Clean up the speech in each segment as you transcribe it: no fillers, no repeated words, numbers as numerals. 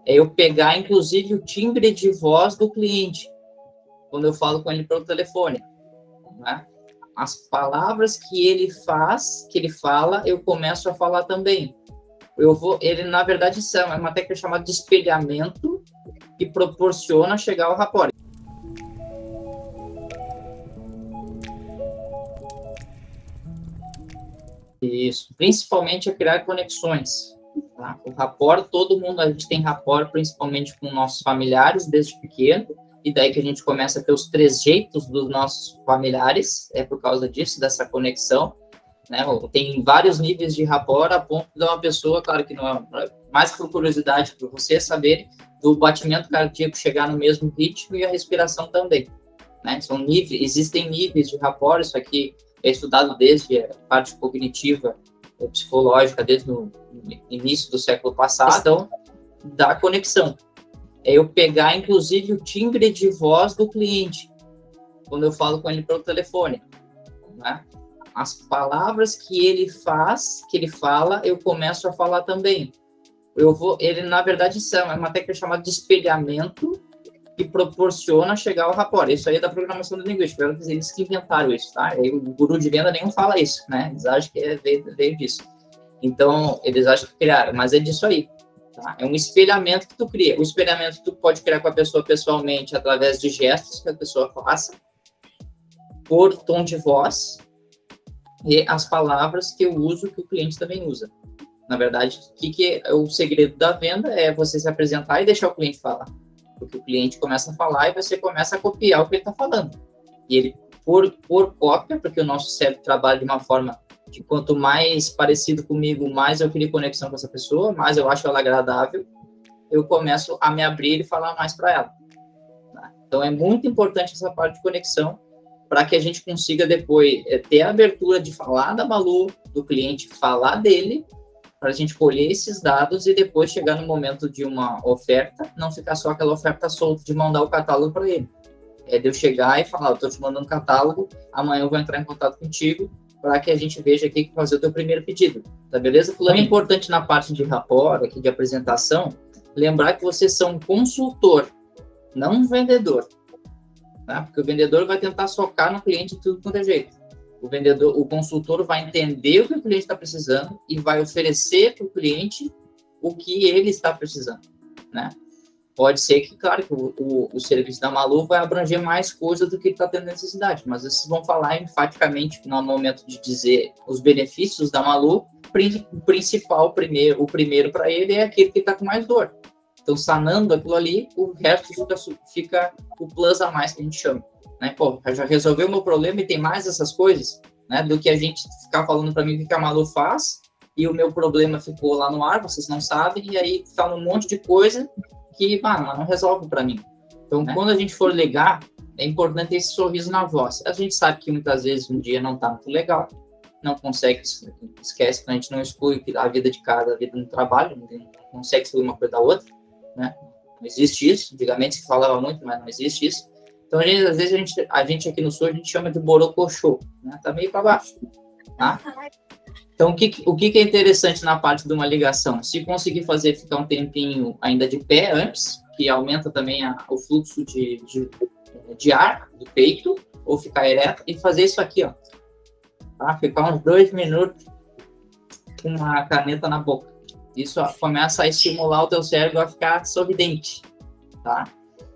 é eu pegar, inclusive, o timbre de voz do cliente, quando eu falo com ele pelo telefone, né? As palavras que ele fala, eu começo a falar também. Ele, na verdade, é uma técnica chamada de espelhamento que proporciona chegar ao rapport. Isso, principalmente a criar conexões. Tá? O rapport, todo mundo, a gente tem rapport principalmente com nossos familiares desde pequeno, e daí que a gente começa a ter os trejeitos dos nossos familiares, é por causa disso, dessa conexão, né? Tem vários níveis de rapport a ponto de uma pessoa, claro que não é, mais por curiosidade para você saber, do batimento cardíaco chegar no mesmo ritmo e a respiração também, né? São níveis, existem níveis de rapport, isso aqui é estudado desde a parte cognitiva, psicológica, desde o início do século passado, então, da conexão. É eu pegar, inclusive, o timbre de voz do cliente, quando eu falo com ele pelo telefone, né? As palavras que ele fala, eu começo a falar também. Ele, na verdade, é uma técnica chamada de espelhamento que proporciona chegar ao rapport. Isso aí é da programação do linguística, eles que inventaram isso, tá? E o guru de venda nenhum fala isso, né? Eles acham que veio disso. Então, eles acham que criaram, mas é disso aí. Tá? É um espelhamento que tu cria. O espelhamento tu pode criar com a pessoa pessoalmente através de gestos que a pessoa faça, por tom de voz e as palavras que eu uso, que o cliente também usa. Na verdade, que é o segredo da venda é você se apresentar e deixar o cliente falar. Porque o cliente começa a falar e você começa a copiar o que ele está falando. E ele, por cópia, porque o nosso cérebro trabalha de uma forma que quanto mais parecido comigo, mais eu crio conexão com essa pessoa, mais eu acho ela agradável, eu começo a me abrir e falar mais para ela. Tá? Então, é muito importante essa parte de conexão para que a gente consiga depois ter a abertura de falar da Malu, do cliente falar dele, para a gente colher esses dados e depois chegar no momento de uma oferta, não ficar só aquela oferta solta de mandar o catálogo para ele. É de eu chegar e falar, eu estou te mandando um catálogo, amanhã eu vou entrar em contato contigo para que a gente veja aqui que fazer o teu primeiro pedido. Tá beleza? Fulano, é importante na parte de rapport, aqui de apresentação, lembrar que vocês são um consultor, não um vendedor. Tá? Porque o vendedor vai tentar socar no cliente de tudo quanto é jeito. O consultor vai entender o que o cliente está precisando e vai oferecer para o cliente o que ele está precisando, né? Pode ser que, claro, que o serviço da Malu vai abranger mais coisas do que ele está tendo necessidade, mas vocês vão falar enfaticamente no momento de dizer os benefícios da Malu, o principal, o primeiro para ele é aquele que está com mais dor. Então, sanando aquilo ali, o resto fica o plus a mais que a gente chama. Né? Pô, já resolveu o meu problema e tem mais essas coisas, né? Do que a gente ficar falando para mim o que a Malu faz e o meu problema ficou lá no ar, vocês não sabem, e aí fala um monte de coisa que, não resolve para mim. Então, né? Quando a gente for ligar, é importante esse sorriso na voz. A gente sabe que muitas vezes um dia não está muito legal, não consegue, esquece que a gente não exclui a vida de casa, a vida no trabalho, não consegue excluir uma coisa da outra, né? Não existe isso, antigamente se falava muito, mas não existe isso. Então, às vezes, a gente aqui no Sul, a gente chama de borocochô, né? Tá meio para baixo, tá? Então, o que é interessante na parte de uma ligação? Se conseguir fazer ficar um tempinho ainda de pé antes, que aumenta também o fluxo de ar do peito, ou ficar ereto, e fazer isso aqui, ó. Tá? Ficar uns 2 minutos com uma caneta na boca. Isso começa a estimular o teu cérebro a ficar sorridente, tá?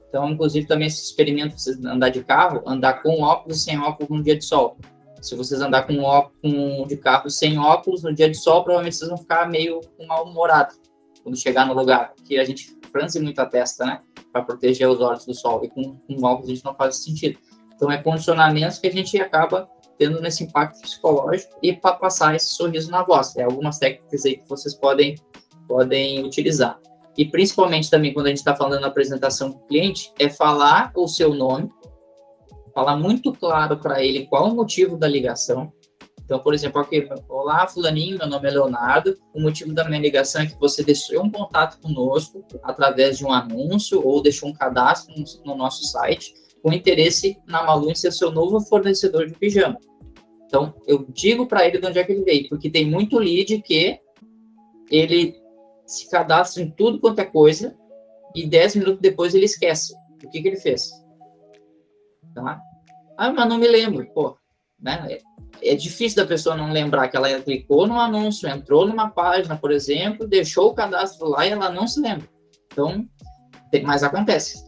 Então, inclusive, também esse experimento, vocês andar de carro, andar com óculos e sem óculos no dia de sol. Se vocês andar de carro sem óculos no dia de sol, provavelmente vocês vão ficar meio mal-humorados quando chegar no lugar, porque a gente franze muito a testa, né? Para proteger os olhos do sol. E com óculos a gente não faz sentido. Então, é condicionamentos que a gente acaba tendo nesse impacto psicológico e para passar esse sorriso na voz. É algumas técnicas aí que vocês podem utilizar. E principalmente também quando a gente está falando na apresentação do cliente, é falar o seu nome, falar muito claro para ele qual o motivo da ligação. Então, por exemplo, aqui, olá, fulaninho, meu nome é Leonardo, o motivo da minha ligação é que você deixou um contato conosco através de um anúncio ou deixou um cadastro no nosso site com interesse na Malu em ser seu novo fornecedor de pijama. Então, eu digo para ele de onde é que ele veio, porque tem muito lead que ele se cadastra em tudo quanto é coisa, e 10 minutos depois ele esquece. O que ele fez? Tá? Ah, mas não me lembro. Pô, né? É difícil da pessoa não lembrar que ela clicou no anúncio, entrou numa página, por exemplo, deixou o cadastro lá e ela não se lembra. Então, mas acontece.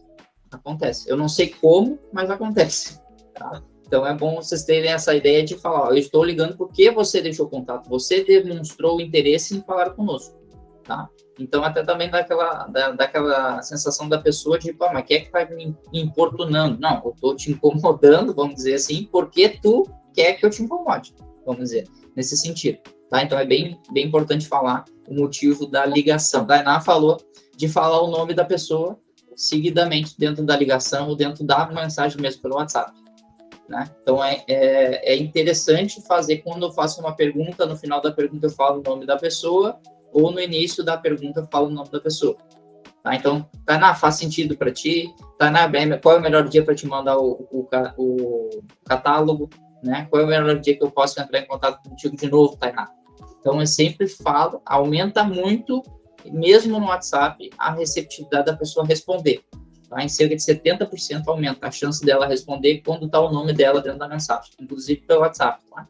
Acontece. Eu não sei como, mas acontece. Tá? Então, é bom vocês terem essa ideia de falar, ó, eu estou ligando porque você deixou contato, você demonstrou o interesse em falar conosco. Tá? Então, até também daquela sensação da pessoa de, pô, mas quem é que está me importunando? Não, eu estou te incomodando, vamos dizer assim, porque tu quer que eu te incomode, vamos dizer, nesse sentido. Tá? Então, é bem importante falar o motivo da ligação. A Tainá falou de falar o nome da pessoa seguidamente dentro da ligação ou dentro da mensagem mesmo pelo WhatsApp. Né? Então, é interessante fazer quando eu faço uma pergunta, no final da pergunta eu falo o nome da pessoa, ou no início da pergunta eu falo o nome da pessoa. Tá? Então, Tainá, faz sentido para ti? Tainá, qual é o melhor dia para te mandar o catálogo? Né? Qual é o melhor dia que eu posso entrar em contato contigo de novo, Tainá? Então, eu sempre falo, aumenta muito, mesmo no WhatsApp, a receptividade da pessoa responder. Tá? Em cerca de 70% aumenta a chance dela responder quando está o nome dela dentro da mensagem, inclusive pelo WhatsApp. Tá?